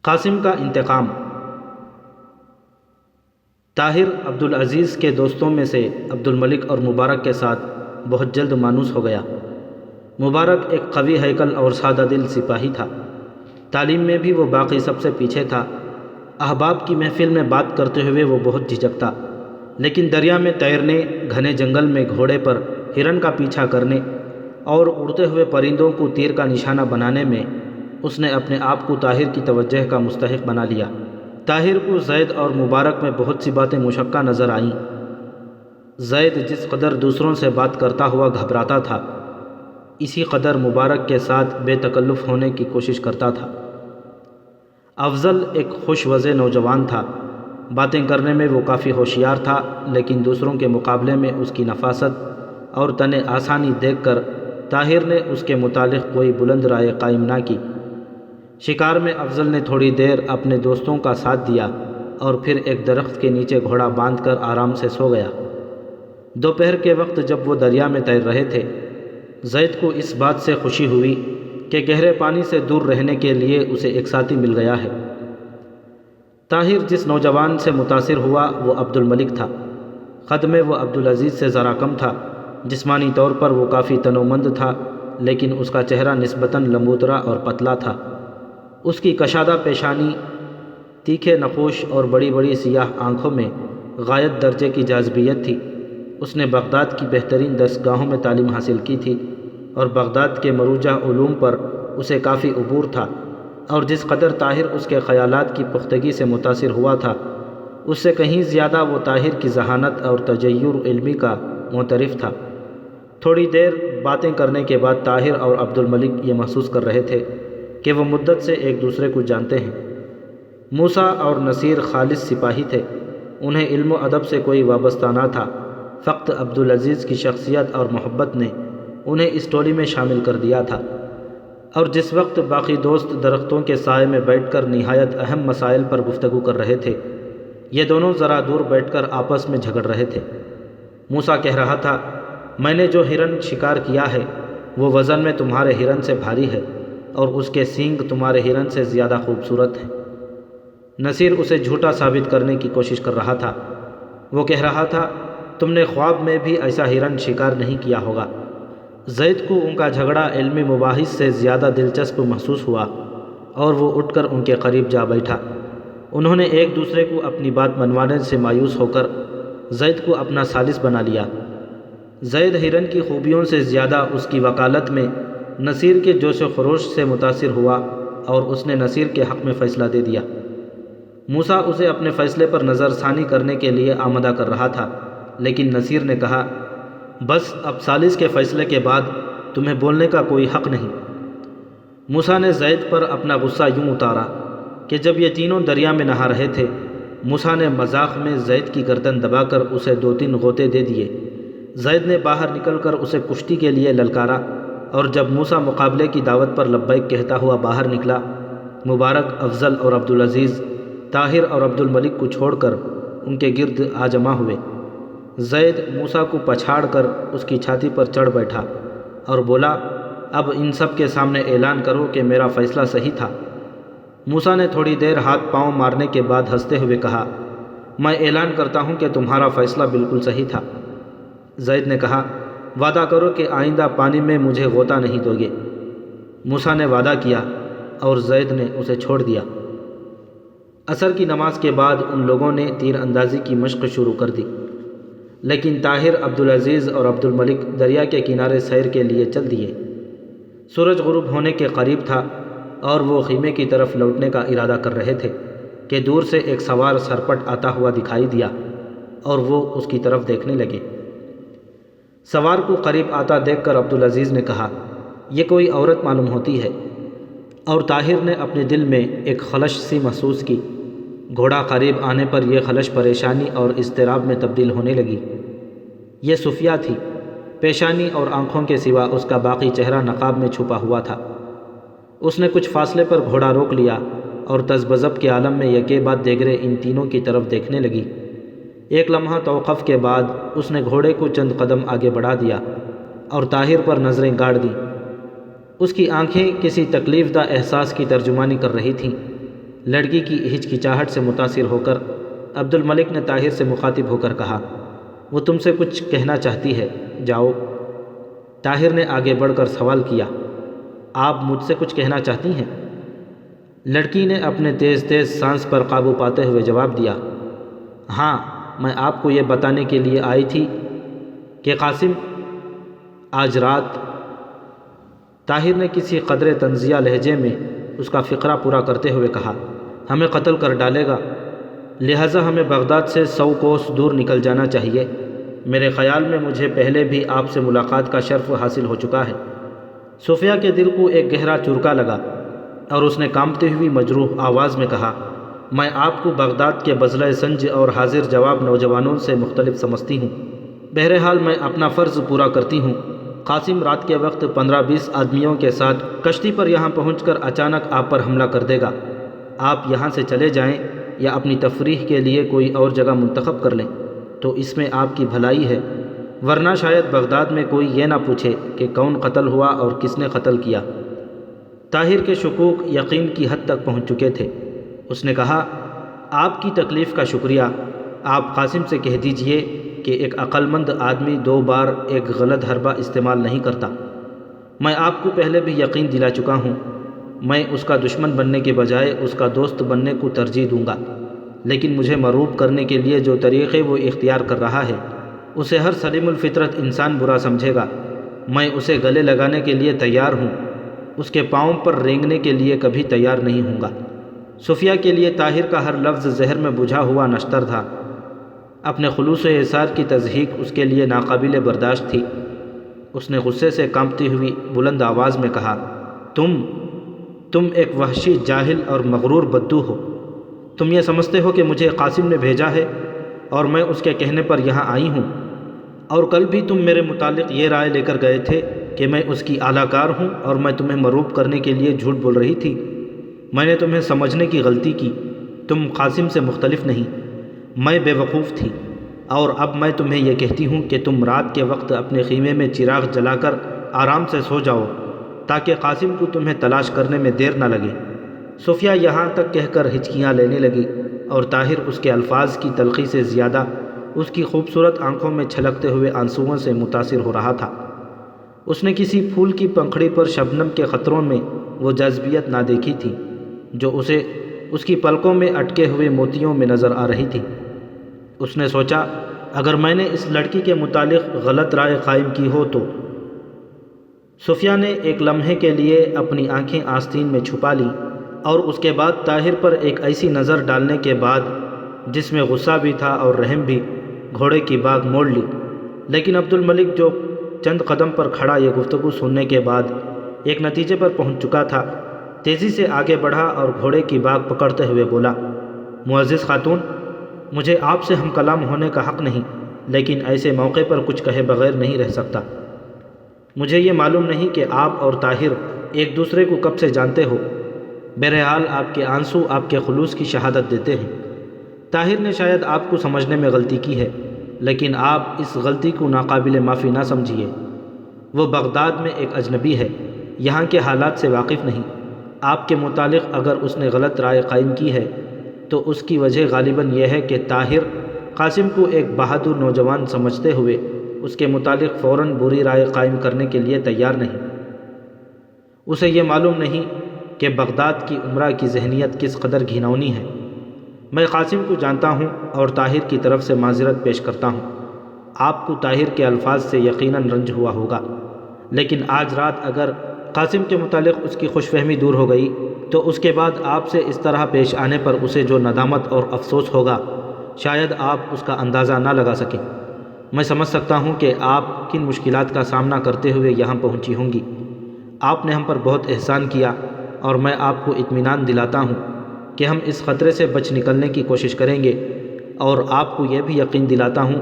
قاسم کا انتقام۔ طاہر عبدالعزیز کے دوستوں میں سے عبدالملک اور مبارک کے ساتھ بہت جلد مانوس ہو گیا۔ مبارک ایک قوی ہیکل اور سادہ دل سپاہی تھا۔ تعلیم میں بھی وہ باقی سب سے پیچھے تھا۔ احباب کی محفل میں بات کرتے ہوئے وہ بہت جھجکتا، لیکن دریا میں تیرنے، گھنے جنگل میں گھوڑے پر ہرن کا پیچھا کرنے اور اڑتے ہوئے پرندوں کو تیر کا نشانہ بنانے میں اس نے اپنے آپ کو طاہر کی توجہ کا مستحق بنا لیا۔ طاہر کو زید اور مبارک میں بہت سی باتیں مشکّہ نظر آئیں۔ زید جس قدر دوسروں سے بات کرتا ہوا گھبراتا تھا، اسی قدر مبارک کے ساتھ بے تکلف ہونے کی کوشش کرتا تھا۔ افضل ایک خوش وضع نوجوان تھا۔ باتیں کرنے میں وہ کافی ہوشیار تھا، لیکن دوسروں کے مقابلے میں اس کی نفاست اور تن آسانی دیکھ کر طاہر نے اس کے متعلق کوئی بلند رائے قائم نہ کی۔ شکار میں افضل نے تھوڑی دیر اپنے دوستوں کا ساتھ دیا اور پھر ایک درخت کے نیچے گھوڑا باندھ کر آرام سے سو گیا۔ دوپہر کے وقت جب وہ دریا میں تیر رہے تھے، زید کو اس بات سے خوشی ہوئی کہ گہرے پانی سے دور رہنے کے لیے اسے ایک ساتھی مل گیا ہے۔ طاہر جس نوجوان سے متاثر ہوا وہ عبدالملک تھا۔ قد میں وہ عبدالعزیز سے ذرا کم تھا۔ جسمانی طور پر وہ کافی تنومند تھا، لیکن اس کا چہرہ نسبتاً لمبوترا اور پتلا تھا۔ اس کی کشادہ پیشانی، تیکھے نقوش اور بڑی بڑی سیاہ آنکھوں میں غایت درجے کی جاذبیت تھی۔ اس نے بغداد کی بہترین درسگاہوں میں تعلیم حاصل کی تھی اور بغداد کے مروجہ علوم پر اسے کافی عبور تھا، اور جس قدر طاہر اس کے خیالات کی پختگی سے متاثر ہوا تھا، اس سے کہیں زیادہ وہ طاہر کی ذہانت اور تجیر علمی کا معترف تھا۔ تھوڑی دیر باتیں کرنے کے بعد طاہر اور عبدالملک یہ محسوس کر رہے تھے کہ وہ مدت سے ایک دوسرے کو جانتے ہیں۔ موسیٰ اور نصیر خالص سپاہی تھے۔ انہیں علم و ادب سے کوئی وابستہ نہ تھا۔ فقط عبدالعزیز کی شخصیت اور محبت نے انہیں اس ٹولی میں شامل کر دیا تھا، اور جس وقت باقی دوست درختوں کے سائے میں بیٹھ کر نہایت اہم مسائل پر گفتگو کر رہے تھے، یہ دونوں ذرا دور بیٹھ کر آپس میں جھگڑ رہے تھے۔ موسیٰ کہہ رہا تھا، میں نے جو ہرن شکار کیا ہے وہ وزن میں تمہارے ہرن سے بھاری ہے اور اس کے سینگ تمہارے ہرن سے زیادہ خوبصورت ہیں۔ نصیر اسے جھوٹا ثابت کرنے کی کوشش کر رہا تھا۔ وہ کہہ رہا تھا، تم نے خواب میں بھی ایسا ہرن شکار نہیں کیا ہوگا۔ زید کو ان کا جھگڑا علمی مباحث سے زیادہ دلچسپ محسوس ہوا اور وہ اٹھ کر ان کے قریب جا بیٹھا۔ انہوں نے ایک دوسرے کو اپنی بات منوانے سے مایوس ہو کر زید کو اپنا ثالث بنا لیا۔ زید ہرن کی خوبیوں سے زیادہ اس کی وکالت میں نصیر کے جوش و خروش سے متاثر ہوا اور اس نے نصیر کے حق میں فیصلہ دے دیا۔ موسیٰ اسے اپنے فیصلے پر نظر ثانی کرنے کے لیے آمادہ کر رہا تھا، لیکن نصیر نے کہا، بس اب ثالث کے فیصلے کے بعد تمہیں بولنے کا کوئی حق نہیں۔ موسیٰ نے زید پر اپنا غصہ یوں اتارا کہ جب یہ تینوں دریا میں نہا رہے تھے، موسیٰ نے مذاق میں زید کی گردن دبا کر اسے 2-3 غوطے دے دیے۔ زید نے باہر نکل کر اسے کشتی کے لیے للکارا، اور جب موسیٰ مقابلے کی دعوت پر لبیک کہتا ہوا باہر نکلا، مبارک، افضل اور عبدالعزیز طاہر اور عبدالملک کو چھوڑ کر ان کے گرد آ جمع ہوئے۔ زید موسیٰ کو پچھاڑ کر اس کی چھاتی پر چڑھ بیٹھا اور بولا، اب ان سب کے سامنے اعلان کرو کہ میرا فیصلہ صحیح تھا۔ موسیٰ نے تھوڑی دیر ہاتھ پاؤں مارنے کے بعد ہنستے ہوئے کہا، میں اعلان کرتا ہوں کہ تمہارا فیصلہ بالکل صحیح تھا۔ زید نے کہا، وعدہ کرو کہ آئندہ پانی میں مجھے غوطہ نہیں دو گے۔ موسیٰ نے وعدہ کیا اور زید نے اسے چھوڑ دیا۔ عصر کی نماز کے بعد ان لوگوں نے تیر اندازی کی مشق شروع کر دی، لیکن طاہر، عبدالعزیز اور عبدالملک دریا کے کنارے سیر کے لیے چل دیے۔ سورج غروب ہونے کے قریب تھا اور وہ خیمے کی طرف لوٹنے کا ارادہ کر رہے تھے کہ دور سے ایک سوار سرپٹ آتا ہوا دکھائی دیا اور وہ اس کی طرف دیکھنے لگے۔ سوار کو قریب آتا دیکھ کر عبدالعزیز نے کہا، یہ کوئی عورت معلوم ہوتی ہے، اور طاہر نے اپنے دل میں ایک خلش سی محسوس کی۔ گھوڑا قریب آنے پر یہ خلش پریشانی اور اضطراب میں تبدیل ہونے لگی۔ یہ صفیہ تھی۔ پیشانی اور آنکھوں کے سوا اس کا باقی چہرہ نقاب میں چھپا ہوا تھا۔ اس نے کچھ فاصلے پر گھوڑا روک لیا اور تذبذب کے عالم میں یکے بعد دیگرے ان تینوں کی طرف دیکھنے لگی۔ ایک لمحہ توقف کے بعد اس نے گھوڑے کو چند قدم آگے بڑھا دیا اور طاہر پر نظریں گاڑ دیں۔ اس کی آنکھیں کسی تکلیف دہ احساس کی ترجمانی کر رہی تھیں، لڑکی کی ہچکچاہٹ سے متاثر ہو کر عبد الملک نے طاہر سے مخاطب ہو کر کہا، وہ تم سے کچھ کہنا چاہتی ہے، جاؤ۔ طاہر نے آگے بڑھ کر سوال کیا، آپ مجھ سے کچھ کہنا چاہتی ہیں؟ لڑکی نے اپنے تیز تیز سانس پر قابو پاتے ہوئے جواب دیا، ہاں، میں آپ کو یہ بتانے کے لیے آئی تھی کہ قاسم آج رات۔ طاہر نے کسی قدرے طنزیہ لہجے میں اس کا فقرہ پورا کرتے ہوئے کہا، ہمیں قتل کر ڈالے گا، لہٰذا ہمیں بغداد سے 100 کوس دور نکل جانا چاہیے۔ میرے خیال میں مجھے پہلے بھی آپ سے ملاقات کا شرف حاصل ہو چکا ہے۔ صوفیہ کے دل کو ایک گہرا چرکا لگا اور اس نے کانپتی ہوئی مجروح آواز میں کہا، میں آپ کو بغداد کے بذلۂ سنج اور حاضر جواب نوجوانوں سے مختلف سمجھتی ہوں۔ بہرحال میں اپنا فرض پورا کرتی ہوں۔ قاسم رات کے وقت 15-20 آدمیوں کے ساتھ کشتی پر یہاں پہنچ کر اچانک آپ پر حملہ کر دے گا۔ آپ یہاں سے چلے جائیں یا اپنی تفریح کے لیے کوئی اور جگہ منتخب کر لیں تو اس میں آپ کی بھلائی ہے، ورنہ شاید بغداد میں کوئی یہ نہ پوچھے کہ کون قتل ہوا اور کس نے قتل کیا۔ طاہر کے شکوک یقین کی حد تک پہنچ چکے تھے۔ اس نے کہا، آپ کی تکلیف کا شکریہ۔ آپ قاسم سے کہہ دیجئے کہ ایک عقل مند آدمی 2 بار ایک غلط حربہ استعمال نہیں کرتا۔ میں آپ کو پہلے بھی یقین دلا چکا ہوں، میں اس کا دشمن بننے کے بجائے اس کا دوست بننے کو ترجیح دوں گا، لیکن مجھے مروب کرنے کے لیے جو طریقے وہ اختیار کر رہا ہے اسے ہر سلیم الفطرت انسان برا سمجھے گا۔ میں اسے گلے لگانے کے لیے تیار ہوں، اس کے پاؤں پر رینگنے کے لیے کبھی تیار نہیں ہوں گا۔ صوفیہ کے لیے طاہر کا ہر لفظ زہر میں بجھا ہوا نشتر تھا۔ اپنے خلوص و احسار کی تضحیک اس کے لیے ناقابل برداشت تھی۔ اس نے غصے سے کانپتی ہوئی بلند آواز میں کہا، تم ایک وحشی جاہل اور مغرور بدو ہو۔ تم یہ سمجھتے ہو کہ مجھے قاسم نے بھیجا ہے اور میں اس کے کہنے پر یہاں آئی ہوں، اور کل بھی تم میرے متعلق یہ رائے لے کر گئے تھے کہ میں اس کی اعلی کار ہوں اور میں تمہیں مروب کرنے کے لیے جھوٹ بول رہی تھی۔ میں نے تمہیں سمجھنے کی غلطی کی، تم قاسم سے مختلف نہیں، میں بے وقوف تھی، اور اب میں تمہیں یہ کہتی ہوں کہ تم رات کے وقت اپنے خیمے میں چراغ جلا کر آرام سے سو جاؤ تاکہ قاسم کو تمہیں تلاش کرنے میں دیر نہ لگے۔ صوفیہ یہاں تک کہہ کر ہچکیاں لینے لگی اور طاہر اس کے الفاظ کی تلخی سے زیادہ اس کی خوبصورت آنکھوں میں چھلکتے ہوئے آنسوؤں سے متاثر ہو رہا تھا۔ اس نے کسی پھول کی پنکھڑی پر شبنم کے خطروں میں وہ جاذبیت نہ دیکھی تھی جو اسے اس کی پلکوں میں اٹکے ہوئے موتیوں میں نظر آ رہی تھی۔ اس نے سوچا، اگر میں نے اس لڑکی کے متعلق غلط رائے قائم کی ہو تو۔ صوفیہ نے ایک لمحے کے لیے اپنی آنکھیں آستین میں چھپا لیں اور اس کے بعد طاہر پر ایک ایسی نظر ڈالنے کے بعد جس میں غصہ بھی تھا اور رحم بھی، گھوڑے کی باگ موڑ لی۔ لیکن عبد الملک جو چند قدم پر کھڑا یہ گفتگو سننے کے بعد ایک نتیجے پر پہنچ چکا تھا، تیزی سے آگے بڑھا اور گھوڑے کی باگ پکڑتے ہوئے بولا، معزز خاتون، مجھے آپ سے ہم کلام ہونے کا حق نہیں، لیکن ایسے موقع پر کچھ کہے بغیر نہیں رہ سکتا۔ مجھے یہ معلوم نہیں کہ آپ اور طاہر ایک دوسرے کو کب سے جانتے ہو، بہرحال آپ کے آنسو آپ کے خلوص کی شہادت دیتے ہیں۔ طاہر نے شاید آپ کو سمجھنے میں غلطی کی ہے، لیکن آپ اس غلطی کو ناقابل معافی نہ سمجھیے۔ وہ بغداد میں ایک اجنبی ہے، یہاں کے حالات سے واقف نہیں۔ آپ کے متعلق اگر اس نے غلط رائے قائم کی ہے تو اس کی وجہ غالباً یہ ہے کہ طاہر قاسم کو ایک بہادر نوجوان سمجھتے ہوئے اس کے متعلق فوراً بری رائے قائم کرنے کے لیے تیار نہیں۔ اسے یہ معلوم نہیں کہ بغداد کی امراء کی ذہنیت کس قدر گھناؤنی ہے۔ میں قاسم کو جانتا ہوں اور طاہر کی طرف سے معذرت پیش کرتا ہوں۔ آپ کو طاہر کے الفاظ سے یقیناً رنج ہوا ہوگا، لیکن آج رات اگر قاسم کے متعلق اس کی خوش فہمی دور ہو گئی تو اس کے بعد آپ سے اس طرح پیش آنے پر اسے جو ندامت اور افسوس ہوگا شاید آپ اس کا اندازہ نہ لگا سکیں۔ میں سمجھ سکتا ہوں کہ آپ کن مشکلات کا سامنا کرتے ہوئے یہاں پہنچی ہوں گی۔ آپ نے ہم پر بہت احسان کیا اور میں آپ کو اطمینان دلاتا ہوں کہ ہم اس خطرے سے بچ نکلنے کی کوشش کریں گے، اور آپ کو یہ بھی یقین دلاتا ہوں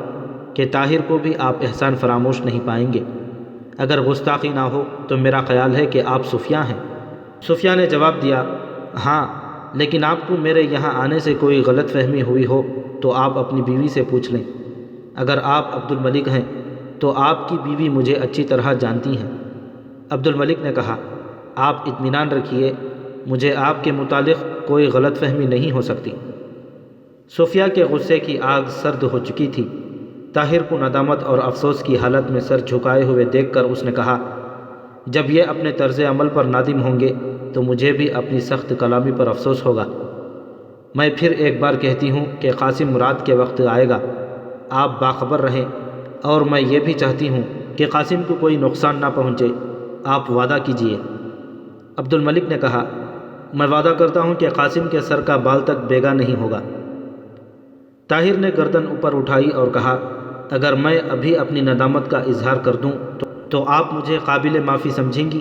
کہ طاہر کو بھی آپ احسان فراموش نہیں پائیں گے۔ اگر گستاخی نہ ہو تو میرا خیال ہے کہ آپ صوفیہ ہیں۔ صوفیہ نے جواب دیا، ہاں، لیکن آپ کو میرے یہاں آنے سے کوئی غلط فہمی ہوئی ہو تو آپ اپنی بیوی سے پوچھ لیں۔ اگر آپ عبد الملک ہیں تو آپ کی بیوی مجھے اچھی طرح جانتی ہیں۔ عبد الملک نے کہا، آپ اطمینان رکھیے، مجھے آپ کے متعلق کوئی غلط فہمی نہیں ہو سکتی۔ صوفیہ کے غصے کی آگ سرد ہو چکی تھی۔ طاہر کو ندامت اور افسوس کی حالت میں سر جھکائے ہوئے دیکھ کر اس نے کہا، جب یہ اپنے طرز عمل پر نادم ہوں گے تو مجھے بھی اپنی سخت کلامی پر افسوس ہوگا۔ میں پھر ایک بار کہتی ہوں کہ قاسم رات کے وقت آئے گا، آپ باخبر رہیں، اور میں یہ بھی چاہتی ہوں کہ قاسم کو کوئی نقصان نہ پہنچے، آپ وعدہ کیجئے۔ عبد الملک نے کہا، میں وعدہ کرتا ہوں کہ قاسم کے سر کا بال تک بیگا نہیں ہوگا۔ طاہر نے گردن اوپر اٹھائی اور کہا، اگر میں ابھی اپنی ندامت کا اظہار کر دوں تو آپ مجھے قابل معافی سمجھیں گی؟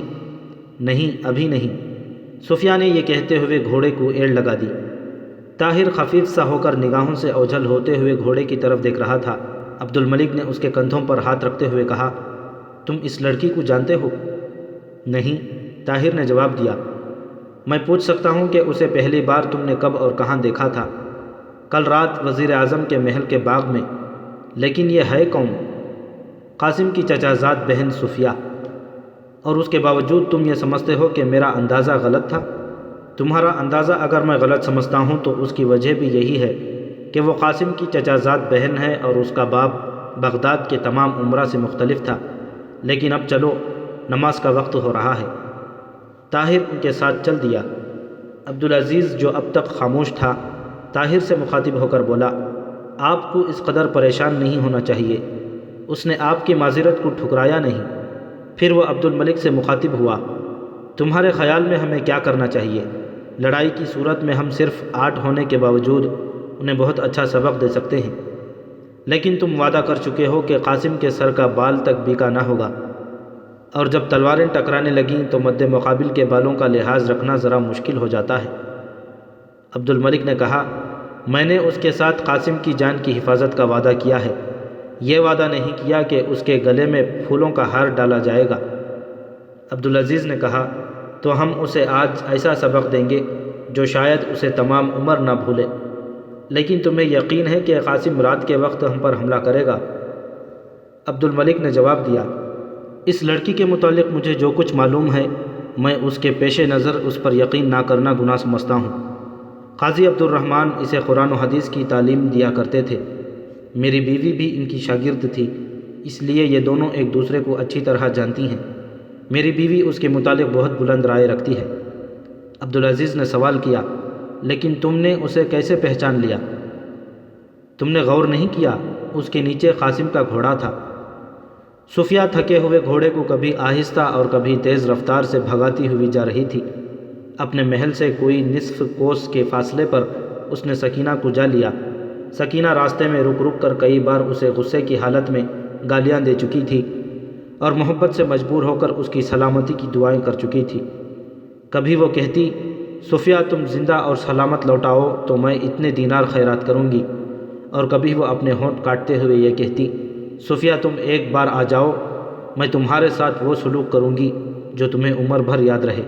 نہیں، ابھی نہیں۔ صوفیہ نے یہ کہتے ہوئے گھوڑے کو ایڑ لگا دی۔ طاہر خفیف سا ہو کر نگاہوں سے اوجھل ہوتے ہوئے گھوڑے کی طرف دیکھ رہا تھا۔ عبد الملک نے اس کے کندھوں پر ہاتھ رکھتے ہوئے کہا، تم اس لڑکی کو جانتے ہو؟ نہیں، طاہر نے جواب دیا۔ میں پوچھ سکتا ہوں کہ اسے پہلی بار تم نے کب اور کہاں دیکھا تھا؟ کل رات وزیر اعظم کے محل کے باغ میں۔ لیکن یہ ہے کون؟ قاسم کی چچا زاد بہن صوفیہ۔ اور اس کے باوجود تم یہ سمجھتے ہو کہ میرا اندازہ غلط تھا؟ تمہارا اندازہ اگر میں غلط سمجھتا ہوں تو اس کی وجہ بھی یہی ہے کہ وہ قاسم کی چچا زاد بہن ہے اور اس کا باپ بغداد کے تمام امراء سے مختلف تھا۔ لیکن اب چلو، نماز کا وقت ہو رہا ہے۔ طاہر ان کے ساتھ چل دیا۔ عبدالعزیز جو اب تک خاموش تھا، طاہر سے مخاطب ہو کر بولا، آپ کو اس قدر پریشان نہیں ہونا چاہیے۔ اس نے آپ کی معذرت کو ٹھکرایا نہیں۔ پھر وہ عبد الملک سے مخاطب ہوا، تمہارے خیال میں ہمیں کیا کرنا چاہیے؟ لڑائی کی صورت میں ہم صرف 8 ہونے کے باوجود انہیں بہت اچھا سبق دے سکتے ہیں، لیکن تم وعدہ کر چکے ہو کہ قاسم کے سر کا بال تک بیکا نہ ہوگا، اور جب تلواریں ٹکرانے لگیں تو مد مقابل کے بالوں کا لحاظ رکھنا ذرا مشکل ہو جاتا ہے۔ عبد الملک نے کہا، میں نے اس کے ساتھ قاسم کی جان کی حفاظت کا وعدہ کیا ہے، یہ وعدہ نہیں کیا کہ اس کے گلے میں پھولوں کا ہار ڈالا جائے گا۔ عبدالعزیز نے کہا، تو ہم اسے آج ایسا سبق دیں گے جو شاید اسے تمام عمر نہ بھولے۔ لیکن تمہیں یقین ہے کہ قاسم رات کے وقت ہم پر حملہ کرے گا؟ عبد الملک نے جواب دیا، اس لڑکی کے متعلق مجھے جو کچھ معلوم ہے، میں اس کے پیش نظر اس پر یقین نہ کرنا گناہ سمجھتا ہوں۔ قاضی عبد الرحمن اسے قرآن و حدیث کی تعلیم دیا کرتے تھے، میری بیوی بھی ان کی شاگرد تھی، اس لیے یہ دونوں ایک دوسرے کو اچھی طرح جانتی ہیں۔ میری بیوی اس کے متعلق بہت بلند رائے رکھتی ہے۔ عبدالعزیز نے سوال کیا، لیکن تم نے اسے کیسے پہچان لیا؟ تم نے غور نہیں کیا، اس کے نیچے قاسم کا گھوڑا تھا۔ صوفیہ تھکے ہوئے گھوڑے کو کبھی آہستہ اور کبھی تیز رفتار سے بھگاتی ہوئی جا رہی تھی۔ اپنے محل سے کوئی نصف کوس کے فاصلے پر اس نے سکینہ کو جا لیا۔ سکینہ راستے میں رک رک کر کئی بار اسے غصے کی حالت میں گالیاں دے چکی تھی اور محبت سے مجبور ہو کر اس کی سلامتی کی دعائیں کر چکی تھی۔ کبھی وہ کہتی، صوفیہ تم زندہ اور سلامت لوٹاؤ تو میں اتنے دینار خیرات کروں گی، اور کبھی وہ اپنے ہونٹ کاٹتے ہوئے یہ کہتی، صوفیہ تم ایک بار آ جاؤ، میں تمہارے ساتھ وہ سلوک کروں گی جو تمہیں عمر بھر یاد رہے۔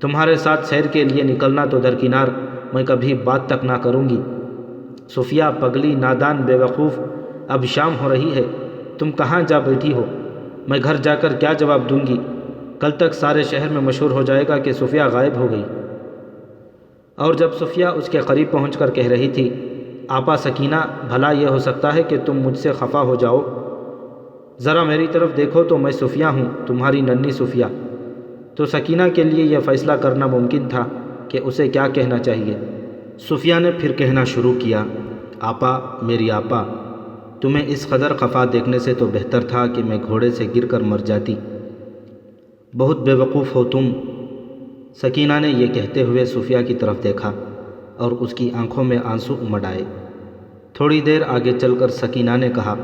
تمہارے ساتھ سیر کے لیے نکلنا تو درکنار، میں کبھی بات تک نہ کروں گی۔ صوفیہ پگلی، نادان، بے وقوف، اب شام ہو رہی ہے، تم کہاں جا بیٹھی ہو؟ میں گھر جا کر کیا جواب دوں گی؟ کل تک سارے شہر میں مشہور ہو جائے گا کہ صوفیہ غائب ہو گئی۔ اور جب صوفیہ اس کے قریب پہنچ کر کہہ رہی تھی، آپا سکینہ، بھلا یہ ہو سکتا ہے کہ تم مجھ سے خفا ہو جاؤ؟ ذرا میری طرف دیکھو تو میں صوفیہ ہوں، تمہاری ننھی صوفیہ۔ تو سکینہ کے لیے یہ فیصلہ کرنا ممکن تھا کہ اسے کیا کہنا چاہیے۔ صوفیہ نے پھر کہنا شروع کیا، آپا، میری آپا، تمہیں اس قدر خفا دیکھنے سے تو بہتر تھا کہ میں گھوڑے سے گر کر مر جاتی۔ بہت بے وقوف ہو تم۔ سکینہ نے یہ کہتے ہوئے صوفیہ کی طرف دیکھا اور اس کی آنکھوں میں آنسو امڈ آئے۔ تھوڑی دیر آگے چل کر سکینہ نے کہا،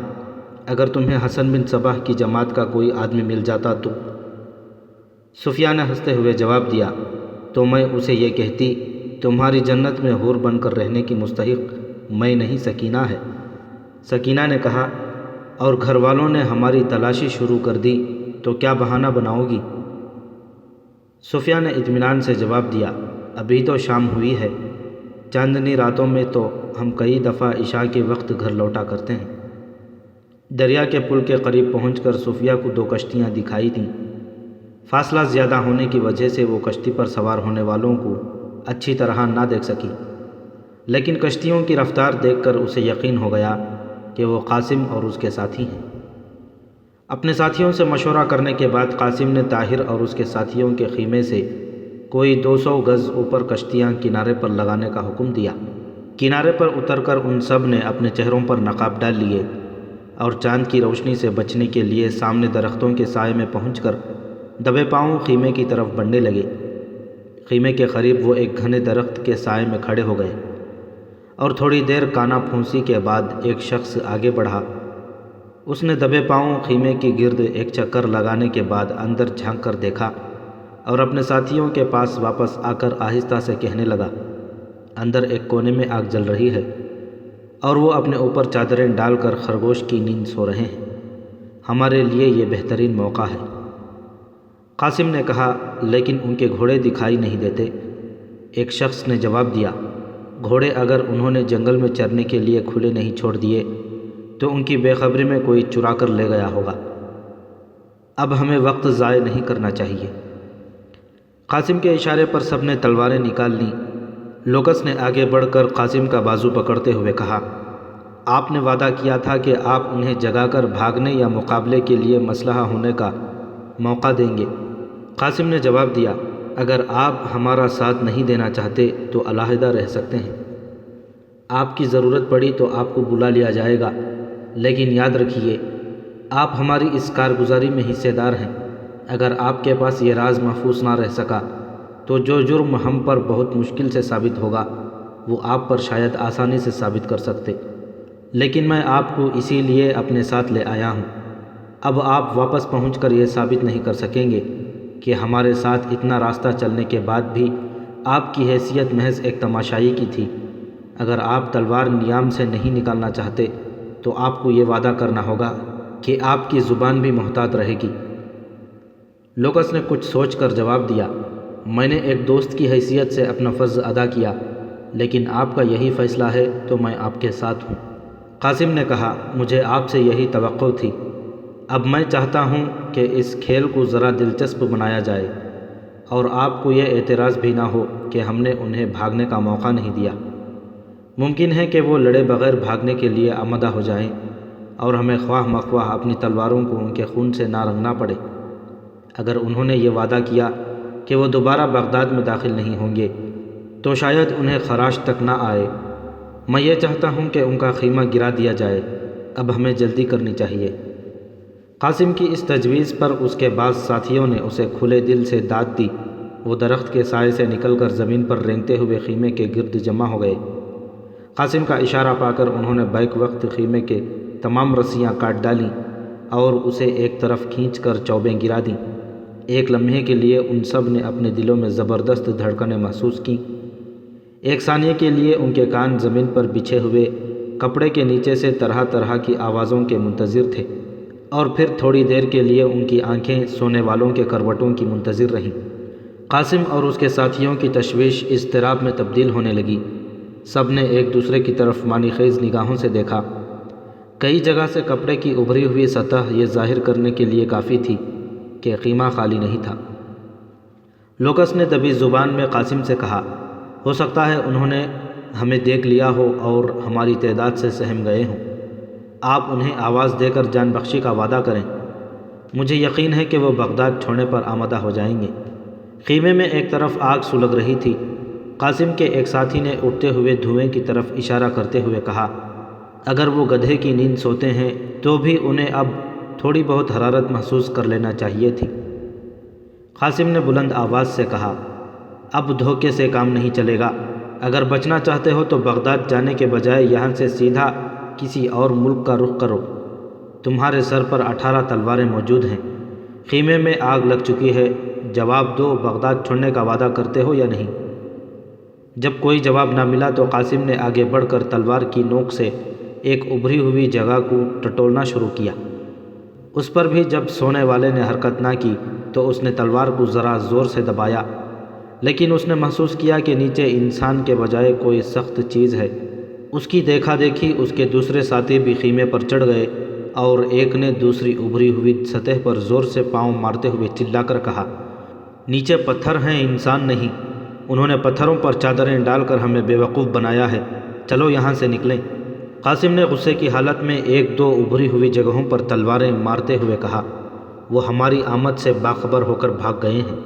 اگر تمہیں حسن بن صباح کی جماعت کا کوئی آدمی مل جاتا تو؟ صوفیہ نے ہنستے ہوئے جواب دیا، تو میں اسے یہ کہتی، تمہاری جنت میں حور بن کر رہنے کی مستحق میں نہیں، سکینہ ہے۔ سکینہ نے کہا، اور گھر والوں نے ہماری تلاشی شروع کر دی تو کیا بہانہ بناؤ گی؟ صوفیہ نے اطمینان سے جواب دیا، ابھی تو شام ہوئی ہے، چاندنی راتوں میں تو ہم کئی دفعہ عشاء کے وقت گھر لوٹا کرتے ہیں۔ دریا کے پل کے قریب پہنچ کر صوفیہ کو 2 کشتیاں دکھائی دیں۔ فاصلہ زیادہ ہونے کی وجہ سے وہ کشتی پر سوار ہونے والوں کو اچھی طرح نہ دیکھ سکی، لیکن کشتیوں کی رفتار دیکھ کر اسے یقین ہو گیا کہ وہ قاسم اور اس کے ساتھی ہیں۔ اپنے ساتھیوں سے مشورہ کرنے کے بعد قاسم نے طاہر اور اس کے ساتھیوں کے خیمے سے کوئی 200 گز اوپر کشتیاں کنارے پر لگانے کا حکم دیا۔ کنارے پر اتر کر ان سب نے اپنے چہروں پر نقاب ڈال لیے اور چاند کی روشنی سے بچنے کے لیے سامنے درختوں کے سائے میں پہنچ کر دبے پاؤں خیمے کی طرف بڑھنے لگے۔ خیمے کے قریب وہ ایک گھنے درخت کے سائے میں کھڑے ہو گئے اور تھوڑی دیر کانا پھونسی کے بعد ایک شخص آگے بڑھا۔ اس نے دبے پاؤں خیمے کی گرد ایک چکر لگانے کے بعد اندر جھانک کر دیکھا اور اپنے ساتھیوں کے پاس واپس آ کر آہستہ سے کہنے لگا، اندر ایک کونے میں آگ جل رہی ہے اور وہ اپنے اوپر چادریں ڈال کر خرگوش کی نیند سو رہے ہیں۔ ہمارے لیے یہ بہترین موقع ہے۔ قاسم نے کہا، لیکن ان کے گھوڑے دکھائی نہیں دیتے۔ ایک شخص نے جواب دیا، گھوڑے اگر انہوں نے جنگل میں چرنے کے لیے کھلے نہیں چھوڑ دیے تو ان کی بے خبری میں کوئی چرا کر لے گیا ہوگا۔ اب ہمیں وقت ضائع نہیں کرنا چاہیے۔ قاسم کے اشارے پر سب نے تلواریں نکال لیں۔ لوکس نے آگے بڑھ کر قاسم کا بازو پکڑتے ہوئے کہا، آپ نے وعدہ کیا تھا کہ آپ انہیں جگا کر بھاگنے یا مقابلے کے لیے مسلح ہونے کا موقع دیں گے۔ قاسم نے جواب دیا، اگر آپ ہمارا ساتھ نہیں دینا چاہتے تو علیحدہ رہ سکتے ہیں۔ آپ کی ضرورت پڑی تو آپ کو بلا لیا جائے گا، لیکن یاد رکھیے آپ ہماری اس کارگزاری میں حصے دار ہیں۔ اگر آپ کے پاس یہ راز محفوظ نہ رہ سکا تو جو جرم ہم پر بہت مشکل سے ثابت ہوگا وہ آپ پر شاید آسانی سے ثابت کر سکتے، لیکن میں آپ کو اسی لیے اپنے ساتھ لے آیا ہوں۔ اب آپ واپس پہنچ کر یہ ثابت نہیں کر سکیں گے کہ ہمارے ساتھ اتنا راستہ چلنے کے بعد بھی آپ کی حیثیت محض ایک تماشائی کی تھی۔ اگر آپ تلوار نیام سے نہیں نکالنا چاہتے تو آپ کو یہ وعدہ کرنا ہوگا کہ آپ کی زبان بھی محتاط رہے گی۔ لوکس نے کچھ سوچ کر جواب دیا، میں نے ایک دوست کی حیثیت سے اپنا فرض ادا کیا، لیکن آپ کا یہی فیصلہ ہے تو میں آپ کے ساتھ ہوں۔ قاسم نے کہا، مجھے آپ سے یہی توقع تھی۔ اب میں چاہتا ہوں کہ اس کھیل کو ذرا دلچسپ بنایا جائے اور آپ کو یہ اعتراض بھی نہ ہو کہ ہم نے انہیں بھاگنے کا موقع نہیں دیا۔ ممکن ہے کہ وہ لڑے بغیر بھاگنے کے لیے آمادہ ہو جائیں اور ہمیں خواہ مخواہ اپنی تلواروں کو ان کے خون سے نہ رنگنا پڑے۔ اگر انہوں نے یہ وعدہ کیا کہ وہ دوبارہ بغداد میں داخل نہیں ہوں گے تو شاید انہیں خراش تک نہ آئے۔ میں یہ چاہتا ہوں کہ ان کا خیمہ گرا دیا جائے۔ اب ہمیں جلدی کرنی چاہیے۔ قاسم کی اس تجویز پر اس کے بعض ساتھیوں نے اسے کھلے دل سے داد دی۔ وہ درخت کے سائے سے نکل کر زمین پر رینگتے ہوئے خیمے کے گرد جمع ہو گئے۔ قاسم کا اشارہ پا کر انہوں نے بیک وقت خیمے کے تمام رسیاں کاٹ ڈالیں اور اسے ایک طرف کھینچ کر چوبیں گرا دیں۔ ایک لمحے کے لیے ان سب نے اپنے دلوں میں زبردست دھڑکنیں محسوس کیں۔ ایک ثانیے کے لیے ان کے کان زمین پر بچھے ہوئے کپڑے کے نیچے سے طرح طرح کی آوازوں کے منتظر تھے، اور پھر تھوڑی دیر کے لیے ان کی آنکھیں سونے والوں کے کروٹوں کی منتظر رہیں۔ قاسم اور اس کے ساتھیوں کی تشویش اضطراب میں تبدیل ہونے لگی۔ سب نے ایک دوسرے کی طرف معنی خیز نگاہوں سے دیکھا۔ کئی جگہ سے کپڑے کی ابھری ہوئی سطح یہ ظاہر کرنے کے لیے کافی تھی کہ خیمہ خالی نہیں تھا۔ لوکس نے دبی زبان میں قاسم سے کہا، ہو سکتا ہے انہوں نے ہمیں دیکھ لیا ہو اور ہماری تعداد سے سہم گئے ہوں۔ آپ انہیں آواز دے کر جان بخشی کا وعدہ کریں۔ مجھے یقین ہے کہ وہ بغداد چھوڑنے پر آمادہ ہو جائیں گے۔ خیمے میں ایک طرف آگ سلگ رہی تھی۔ قاسم کے ایک ساتھی نے اٹھتے ہوئے دھوئیں کی طرف اشارہ کرتے ہوئے کہا، اگر وہ گدھے کی نیند سوتے ہیں تو بھی انہیں اب تھوڑی بہت حرارت محسوس کر لینا چاہیے تھی۔ قاسم نے بلند آواز سے کہا، اب دھوکے سے کام نہیں چلے گا۔ اگر بچنا چاہتے ہو تو بغداد جانے کے بجائے یہاں سے سیدھا کسی اور ملک کا رخ کرو۔ تمہارے سر پر 18 تلواریں موجود ہیں۔ خیمے میں آگ لگ چکی ہے۔ جواب دو، بغداد چھوڑنے کا وعدہ کرتے ہو یا نہیں؟ جب کوئی جواب نہ ملا تو قاسم نے آگے بڑھ کر تلوار کی نوک سے ایک ابھری ہوئی جگہ کو ٹٹولنا شروع کیا۔ اس پر بھی جب سونے والے نے حرکت نہ کی تو اس نے تلوار کو ذرا زور سے دبایا، لیکن اس نے محسوس کیا کہ نیچے انسان کے بجائے کوئی سخت چیز ہے۔ اس کی دیکھا دیکھی اس کے دوسرے ساتھی بھی خیمے پر چڑھ گئے اور ایک نے دوسری ابھری ہوئی سطح پر زور سے پاؤں مارتے ہوئے چلا کر کہا، نیچے پتھر ہیں، انسان نہیں۔ انہوں نے پتھروں پر چادریں ڈال کر ہمیں بیوقوف بنایا ہے، چلو یہاں سے نکلیں۔ قاسم نے غصے کی حالت میں ایک دو ابھری ہوئی جگہوں پر تلواریں مارتے ہوئے کہا، وہ ہماری آمد سے باخبر ہو کر بھاگ گئے ہیں۔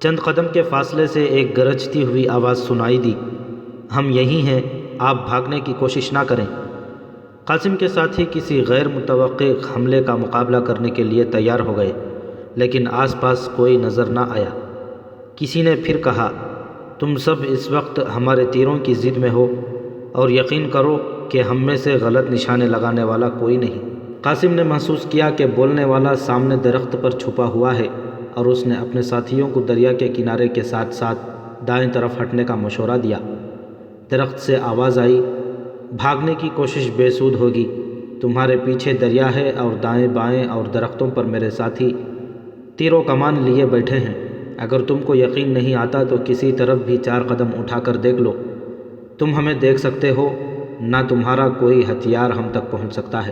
چند قدم کے فاصلے سے ایک گرجتی ہوئی آواز سنائی دی، ہم یہی ہیں، آپ بھاگنے کی کوشش نہ کریں۔ قاسم کے ساتھی کسی غیر متوقع حملے کا مقابلہ کرنے کے لیے تیار ہو گئے، لیکن آس پاس کوئی نظر نہ آیا۔ کسی نے پھر کہا، تم سب اس وقت ہمارے تیروں کی زد میں ہو، اور یقین کرو کہ ہم میں سے غلط نشانے لگانے والا کوئی نہیں۔ قاسم نے محسوس کیا کہ بولنے والا سامنے درخت پر چھپا ہوا ہے، اور اس نے اپنے ساتھیوں کو دریا کے کنارے کے ساتھ ساتھ دائیں طرف ہٹنے کا مشورہ دیا۔ درخت سے آواز آئی، بھاگنے کی کوشش بے سود ہوگی، تمہارے پیچھے دریا ہے اور دائیں بائیں اور درختوں پر میرے ساتھی تیر و کمان لیے بیٹھے ہیں۔ اگر تم کو یقین نہیں آتا تو کسی طرف بھی 4 قدم اٹھا کر دیکھ لو، تم ہمیں دیکھ سکتے ہو، نہ تمہارا کوئی ہتھیار ہم تک پہنچ سکتا ہے۔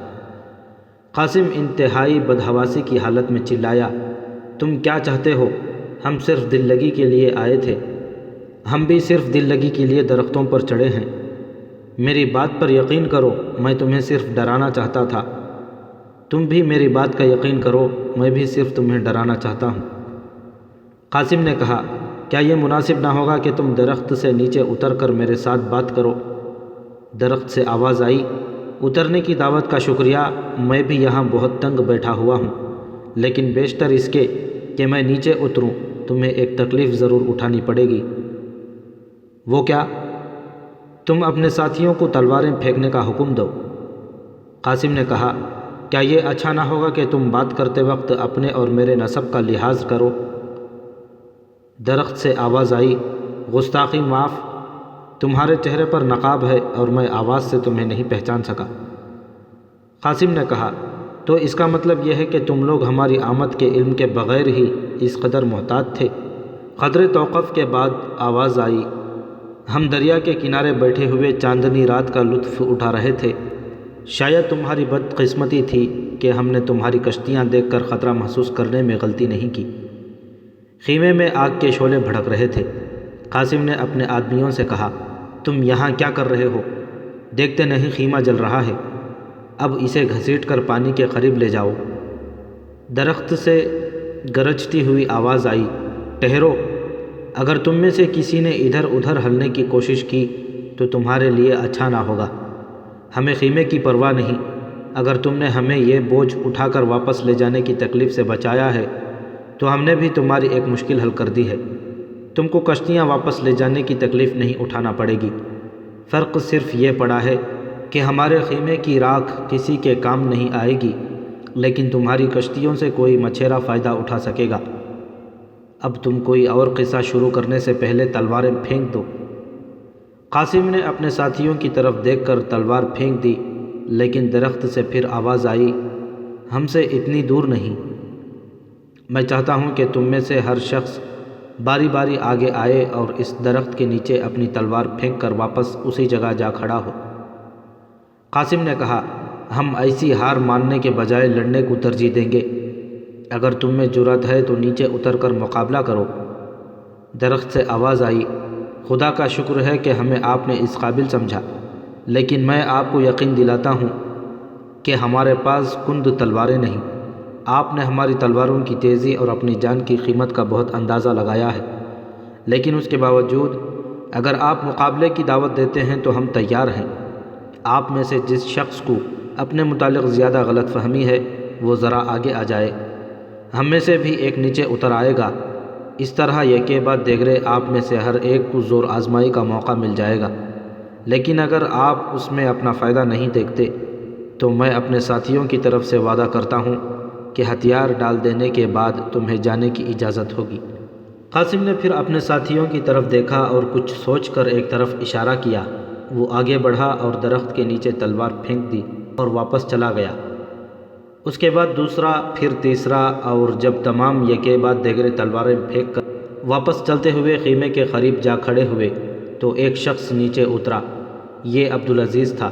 قاسم انتہائی بدحواسی کی حالت میں چلایا، تم کیا چاہتے ہو؟ ہم صرف دل لگی کے لیے آئے تھے۔ ہم بھی صرف دل لگی کے لیے درختوں پر چڑھے ہیں۔ میری بات پر یقین کرو، میں تمہیں صرف ڈرانا چاہتا تھا۔ تم بھی میری بات کا یقین کرو، میں بھی صرف تمہیں ڈرانا چاہتا ہوں۔ قاسم نے کہا، کیا یہ مناسب نہ ہوگا کہ تم درخت سے نیچے اتر کر میرے ساتھ بات کرو؟ درخت سے آواز آئی، اترنے کی دعوت کا شکریہ، میں بھی یہاں بہت تنگ بیٹھا ہوا ہوں، لیکن بیشتر اس کے کہ میں نیچے اتروں تمہیں ایک تکلیف ضرور اٹھانی پڑے گی۔ وہ کیا؟ تم اپنے ساتھیوں کو تلواریں پھینکنے کا حکم دو۔ قاسم نے کہا، کیا یہ اچھا نہ ہوگا کہ تم بات کرتے وقت اپنے اور میرے نسب کا لحاظ کرو؟ درخت سے آواز آئی، گستاخی معاف، تمہارے چہرے پر نقاب ہے اور میں آواز سے تمہیں نہیں پہچان سکا۔ قاسم نے کہا، تو اس کا مطلب یہ ہے کہ تم لوگ ہماری آمد کے علم کے بغیر ہی اس قدر محتاط تھے۔ قدر توقف کے بعد آواز آئی، ہم دریا کے کنارے بیٹھے ہوئے چاندنی رات کا لطف اٹھا رہے تھے۔ شاید تمہاری بدقسمتی تھی کہ ہم نے تمہاری کشتیاں دیکھ کر خطرہ محسوس کرنے میں غلطی نہیں کی۔ خیمے میں آگ کے شعلے بھڑک رہے تھے۔ قاسم نے اپنے آدمیوں سے کہا، تم یہاں کیا کر رہے ہو؟ دیکھتے نہیں خیمہ جل رہا ہے، اب اسے گھسیٹ کر پانی کے قریب لے جاؤ۔ درخت سے گرجتی ہوئی آواز آئی، ٹھہرو، اگر تم میں سے کسی نے ادھر ادھر ہلنے کی کوشش کی تو تمہارے لیے اچھا نہ ہوگا۔ ہمیں خیمے کی پرواہ نہیں، اگر تم نے ہمیں یہ بوجھ اٹھا کر واپس لے جانے کی تکلیف سے بچایا ہے تو ہم نے بھی تمہاری ایک مشکل حل کر دی ہے۔ تم کو کشتیاں واپس لے جانے کی تکلیف نہیں اٹھانا پڑے گی۔ فرق صرف یہ پڑا ہے کہ ہمارے خیمے کی راکھ کسی کے کام نہیں آئے گی، لیکن تمہاری کشتیوں سے کوئی مچھیرا فائدہ اٹھا سکے گا۔ اب تم کوئی اور قصہ شروع کرنے سے پہلے تلواریں پھینک دو۔ قاسم نے اپنے ساتھیوں کی طرف دیکھ کر تلوار پھینک دی، لیکن درخت سے پھر آواز آئی، ہم سے اتنی دور نہیں۔ میں چاہتا ہوں کہ تم میں سے ہر شخص باری باری آگے آئے اور اس درخت کے نیچے اپنی تلوار پھینک کر واپس اسی جگہ جا کھڑا ہو۔ قاسم نے کہا، ہم ایسی ہار ماننے کے بجائے لڑنے کو ترجیح دیں گے۔ اگر تم میں جرأت ہے تو نیچے اتر کر مقابلہ کرو۔ درخت سے آواز آئی، خدا کا شکر ہے کہ ہمیں آپ نے اس قابل سمجھا، لیکن میں آپ کو یقین دلاتا ہوں کہ ہمارے پاس کند تلواریں نہیں۔ آپ نے ہماری تلواروں کی تیزی اور اپنی جان کی قیمت کا بہت اندازہ لگایا ہے، لیکن اس کے باوجود اگر آپ مقابلے کی دعوت دیتے ہیں تو ہم تیار ہیں۔ آپ میں سے جس شخص کو اپنے متعلق زیادہ غلط فہمی ہے وہ ذرا آگے آ جائے، ہم میں سے بھی ایک نیچے اتر آئے گا۔ اس طرح یکے بعد دیگرے آپ میں سے ہر ایک کو زور آزمائی کا موقع مل جائے گا، لیکن اگر آپ اس میں اپنا فائدہ نہیں دیکھتے تو میں اپنے ساتھیوں کی طرف سے وعدہ کرتا ہوں کہ ہتھیار ڈال دینے کے بعد تمہیں جانے کی اجازت ہوگی۔ قاسم نے پھر اپنے ساتھیوں کی طرف دیکھا اور کچھ سوچ کر ایک طرف اشارہ کیا۔ وہ آگے بڑھا اور درخت کے نیچے تلوار پھینک دی اور واپس چلا گیا۔ اس کے بعد دوسرا، پھر تیسرا، اور جب تمام یکے بعد دیگرے تلواریں پھینک کر واپس چلتے ہوئے خیمے کے قریب جا کھڑے ہوئے تو ایک شخص نیچے اترا۔ یہ عبدالعزیز تھا۔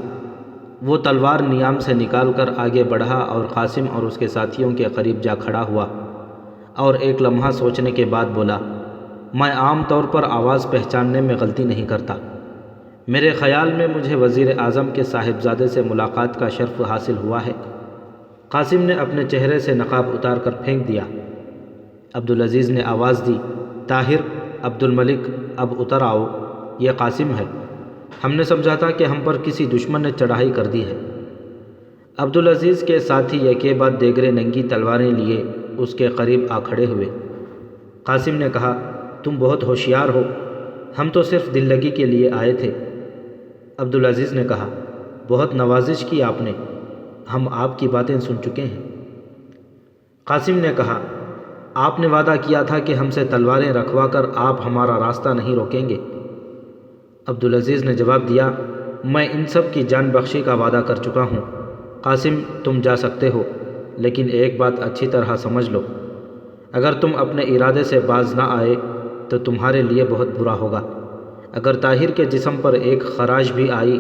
وہ تلوار نیام سے نکال کر آگے بڑھا اور قاسم اور اس کے ساتھیوں کے قریب جا کھڑا ہوا اور ایک لمحہ سوچنے کے بعد بولا، میں عام طور پر آواز پہچاننے میں غلطی نہیں کرتا۔ میرے خیال میں مجھے وزیر اعظم کے صاحبزادے سے ملاقات کا شرف حاصل ہوا ہے۔ قاسم نے اپنے چہرے سے نقاب اتار کر پھینک دیا۔ عبدالعزیز نے آواز دی، طاہر، عبدالملک، اب اتر آؤ، یہ قاسم ہے۔ ہم نے سمجھا تھا کہ ہم پر کسی دشمن نے چڑھائی کر دی ہے۔ عبدالعزیز کے ساتھی یکے بعد دیگرے ننگی تلواریں لیے اس کے قریب آ کھڑے ہوئے۔ قاسم نے کہا، تم بہت ہوشیار ہو، ہم تو صرف دل لگی کے لیے آئے تھے۔ عبدالعزیز نے کہا، بہت نوازش کی آپ نے، ہم آپ کی باتیں سن چکے ہیں۔ قاسم نے کہا، آپ نے وعدہ کیا تھا کہ ہم سے تلواریں رکھوا کر آپ ہمارا راستہ نہیں روکیں گے۔ عبدالعزیز نے جواب دیا، میں ان سب کی جان بخشی کا وعدہ کر چکا ہوں۔ قاسم، تم جا سکتے ہو، لیکن ایک بات اچھی طرح سمجھ لو، اگر تم اپنے ارادے سے باز نہ آئے تو تمہارے لیے بہت برا ہوگا۔ اگر طاہر کے جسم پر ایک خراش بھی آئی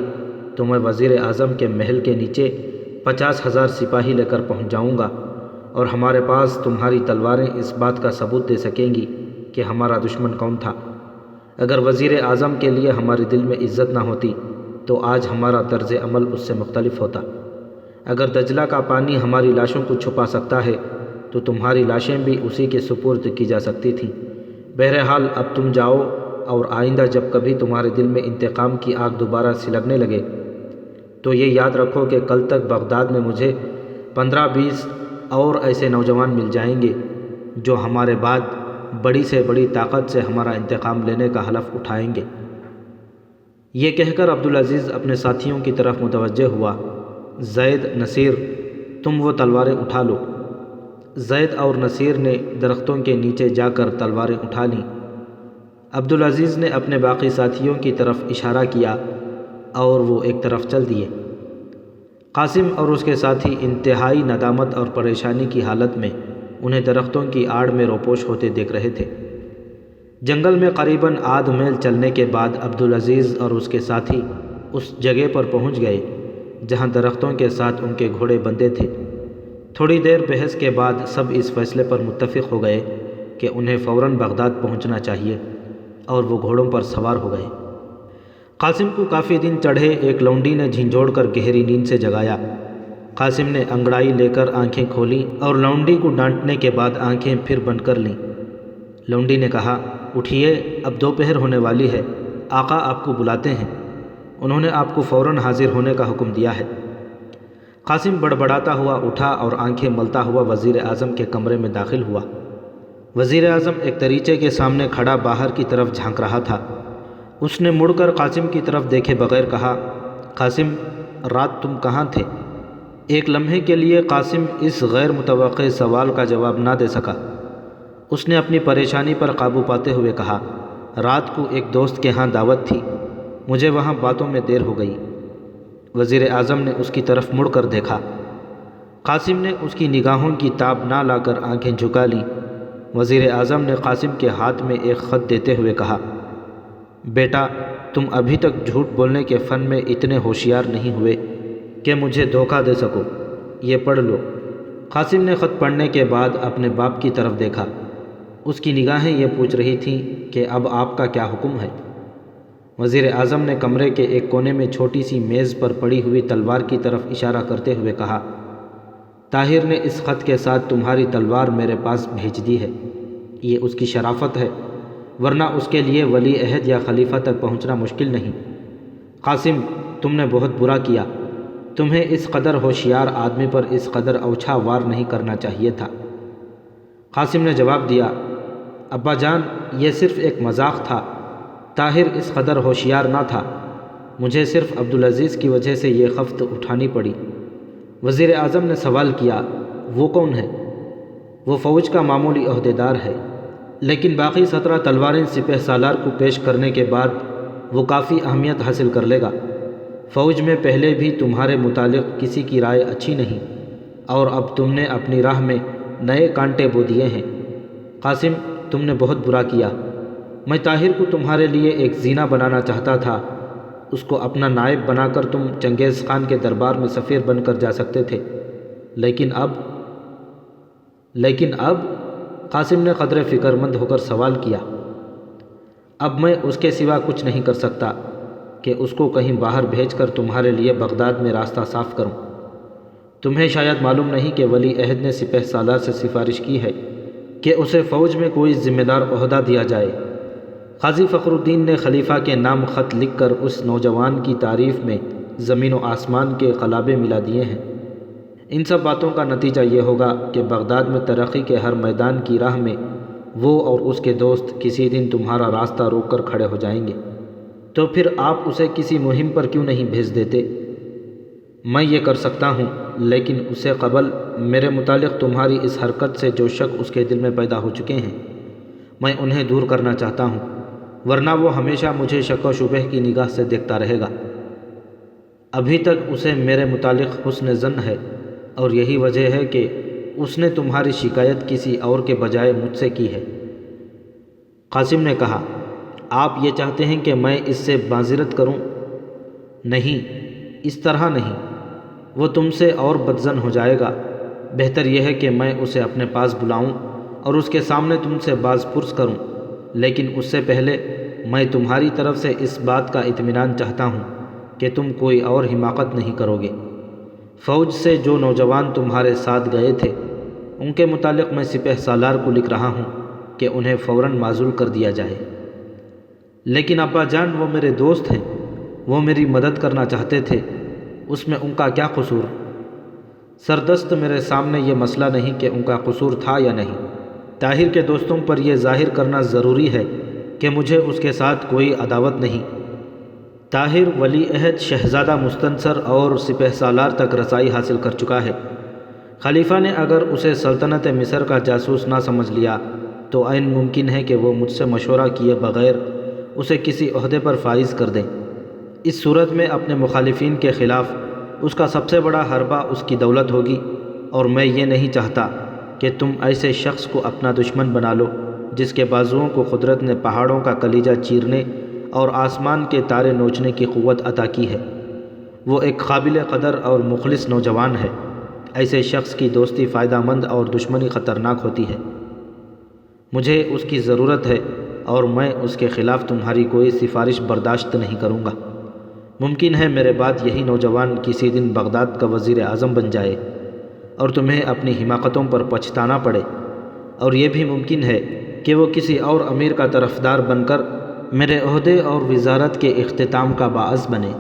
تو میں وزیر اعظم کے محل کے نیچے 50,000 سپاہی لے کر پہنچ جاؤں گا، اور ہمارے پاس تمہاری تلواریں اس بات کا ثبوت دے سکیں گی کہ ہمارا دشمن کون تھا۔ اگر وزیر اعظم کے لیے ہمارے دل میں عزت نہ ہوتی تو آج ہمارا طرز عمل اس سے مختلف ہوتا۔ اگر دجلہ کا پانی ہماری لاشوں کو چھپا سکتا ہے تو تمہاری لاشیں بھی اسی کے سپرد کی جا سکتی تھیں۔ بہرحال اب تم جاؤ، اور آئندہ جب کبھی تمہارے دل میں انتقام کی آگ دوبارہ سلگنے لگے تو یہ یاد رکھو کہ کل تک بغداد میں مجھے 15-20 اور ایسے نوجوان مل جائیں گے جو ہمارے بعد بڑی سے بڑی طاقت سے ہمارا انتقام لینے کا حلف اٹھائیں گے۔ یہ کہہ کر عبدالعزیز اپنے ساتھیوں کی طرف متوجہ ہوا۔ زید، نصیر، تم وہ تلواریں اٹھا لو۔ زید اور نصیر نے درختوں کے نیچے جا کر تلواریں اٹھا لیں۔ عبدالعزیز نے اپنے باقی ساتھیوں کی طرف اشارہ کیا اور وہ ایک طرف چل دیے۔ قاسم اور اس کے ساتھی انتہائی ندامت اور پریشانی کی حالت میں انہیں درختوں کی آڑ میں روپوش ہوتے دیکھ رہے تھے۔ جنگل میں قریباً آدھ میل چلنے کے بعد عبدالعزیز اور اس کے ساتھی اس جگہ پر پہنچ گئے جہاں درختوں کے ساتھ ان کے گھوڑے بندھے تھے۔ تھوڑی دیر بحث کے بعد سب اس فیصلے پر متفق ہو گئے کہ انہیں فوراً بغداد پہنچنا چاہیے، اور وہ گھوڑوں پر سوار ہو گئے۔ قاسم کو کافی دن چڑھے ایک لونڈی نے جھنجھوڑ کر گہری نیند سے جگایا۔ قاسم نے انگڑائی لے کر آنکھیں کھولیں اور لونڈی کو ڈانٹنے کے بعد آنکھیں پھر بند کر لیں۔ لونڈی نے کہا، اٹھیے، اب دوپہر ہونے والی ہے، آقا آپ کو بلاتے ہیں، انہوں نے آپ کو فوراً حاضر ہونے کا حکم دیا ہے۔ قاسم بڑبڑاتا ہوا اٹھا اور آنکھیں ملتا ہوا وزیر اعظم کے کمرے میں داخل ہوا۔ وزیر اعظم ایک دریچے کے سامنے کھڑا باہر کی طرف جھانک رہا تھا۔ اس نے مڑ کر قاسم کی طرف دیکھے بغیر کہا، قاسم، رات تم کہاں تھے؟ ایک لمحے کے لیے قاسم اس غیر متوقع سوال کا جواب نہ دے سکا۔ اس نے اپنی پریشانی پر قابو پاتے ہوئے کہا، رات کو ایک دوست کے ہاں دعوت تھی، مجھے وہاں باتوں میں دیر ہو گئی۔ وزیر اعظم نے اس کی طرف مڑ کر دیکھا۔ قاسم نے اس کی نگاہوں کی تاب نہ لا کر آنکھیں جھکا لیں۔ وزیر اعظم نے قاسم کے ہاتھ میں ایک خط دیتے ہوئے کہا، بیٹا، تم ابھی تک جھوٹ بولنے کے فن میں اتنے ہوشیار نہیں ہوئے کہ مجھے دھوکہ دے سکو، یہ پڑھ لو۔ قاسم نے خط پڑھنے کے بعد اپنے باپ کی طرف دیکھا۔ اس کی نگاہیں یہ پوچھ رہی تھیں کہ اب آپ کا کیا حکم ہے؟ وزیر اعظم نے کمرے کے ایک کونے میں چھوٹی سی میز پر پڑی ہوئی تلوار کی طرف اشارہ کرتے ہوئے کہا، طاہر نے اس خط کے ساتھ تمہاری تلوار میرے پاس بھیج دی ہے، یہ اس کی شرافت ہے، ورنہ اس کے لیے ولی عہد یا خلیفہ تک پہنچنا مشکل نہیں۔ قاسم، تم نے بہت برا کیا، تمہیں اس قدر ہوشیار آدمی پر اس قدر اوچھا وار نہیں کرنا چاہیے تھا۔ قاسم نے جواب دیا، ابا جان، یہ صرف ایک مذاق تھا، طاہر اس قدر ہوشیار نہ تھا، مجھے صرف عبدالعزیز کی وجہ سے یہ خفت اٹھانی پڑی۔ وزیر اعظم نے سوال کیا، وہ کون ہے؟ وہ فوج کا معمولی عہدیدار ہے، لیکن باقی 17 تلواریں سپہ سالار کو پیش کرنے کے بعد وہ کافی اہمیت حاصل کر لے گا۔ فوج میں پہلے بھی تمہارے متعلق کسی کی رائے اچھی نہیں، اور اب تم نے اپنی راہ میں نئے کانٹے بو دیے ہیں۔ قاسم، تم نے بہت برا کیا، میں طاہر کو تمہارے لیے ایک زینہ بنانا چاہتا تھا، اس کو اپنا نائب بنا کر تم چنگیز خان کے دربار میں سفیر بن کر جا سکتے تھے، لیکن اب قاسم نے قدرے فکر مند ہو کر سوال کیا۔ اب میں اس کے سوا کچھ نہیں کر سکتا کہ اس کو کہیں باہر بھیج کر تمہارے لیے بغداد میں راستہ صاف کروں۔ تمہیں شاید معلوم نہیں کہ ولی عہد نے سپہ سالار سے سفارش کی ہے کہ اسے فوج میں کوئی ذمہ دار عہدہ دیا جائے۔ قاضی فخر الدین نے خلیفہ کے نام خط لکھ کر اس نوجوان کی تعریف میں زمین و آسمان کے قلابے ملا دیے ہیں۔ ان سب باتوں کا نتیجہ یہ ہوگا کہ بغداد میں ترقی کے ہر میدان کی راہ میں وہ اور اس کے دوست کسی دن تمہارا راستہ روک کر کھڑے ہو جائیں گے۔ تو پھر آپ اسے کسی مہم پر کیوں نہیں بھیج دیتے؟ میں یہ کر سکتا ہوں، لیکن اس سے قبل میرے متعلق تمہاری اس حرکت سے جو شک اس کے دل میں پیدا ہو چکے ہیں، میں انہیں دور کرنا چاہتا ہوں، ورنہ وہ ہمیشہ مجھے شک و شبہ کی نگاہ سے دیکھتا رہے گا۔ ابھی تک اسے میرے متعلق حسن ظن ہے، اور یہی وجہ ہے کہ اس نے تمہاری شکایت کسی اور کے بجائے مجھ سے کی ہے۔ قاسم نے کہا، آپ یہ چاہتے ہیں کہ میں اس سے معذرت کروں؟ نہیں، اس طرح نہیں، وہ تم سے اور بدظن ہو جائے گا۔ بہتر یہ ہے کہ میں اسے اپنے پاس بلاؤں اور اس کے سامنے تم سے باز پرس کروں، لیکن اس سے پہلے میں تمہاری طرف سے اس بات کا اطمینان چاہتا ہوں کہ تم کوئی اور حماقت نہیں کرو گے۔ فوج سے جو نوجوان تمہارے ساتھ گئے تھے، ان کے متعلق میں سپہ سالار کو لکھ رہا ہوں کہ انہیں فوراً معزول کر دیا جائے۔ لیکن ابا جان، وہ میرے دوست ہیں، وہ میری مدد کرنا چاہتے تھے، اس میں ان کا کیا قصور؟ سردست میرے سامنے یہ مسئلہ نہیں کہ ان کا قصور تھا یا نہیں۔ طاہر کے دوستوں پر یہ ظاہر کرنا ضروری ہے کہ مجھے اس کے ساتھ کوئی عداوت نہیں۔ طاہر ولی عہد شہزادہ مستنصر اور سپہ سالار تک رسائی حاصل کر چکا ہے۔ خلیفہ نے اگر اسے سلطنت مصر کا جاسوس نہ سمجھ لیا تو عین ممکن ہے کہ وہ مجھ سے مشورہ کیے بغیر اسے کسی عہدے پر فائز کر دیں۔ اس صورت میں اپنے مخالفین کے خلاف اس کا سب سے بڑا حربہ اس کی دولت ہوگی، اور میں یہ نہیں چاہتا کہ تم ایسے شخص کو اپنا دشمن بنا لو جس کے بازوؤں کو قدرت نے پہاڑوں کا کلیجہ چیرنے اور آسمان کے تارے نوچنے کی قوت عطا کی ہے۔ وہ ایک قابل قدر اور مخلص نوجوان ہے۔ ایسے شخص کی دوستی فائدہ مند اور دشمنی خطرناک ہوتی ہے۔ مجھے اس کی ضرورت ہے، اور میں اس کے خلاف تمہاری کوئی سفارش برداشت نہیں کروں گا۔ ممکن ہے میرے بعد یہی نوجوان کسی دن بغداد کا وزیر اعظم بن جائے اور تمہیں اپنی حماقتوں پر پچھتانا پڑے، اور یہ بھی ممکن ہے کہ وہ کسی اور امیر کا طرفدار بن کر میرے عہدے اور وزارت کے اختتام کا باعث بنے۔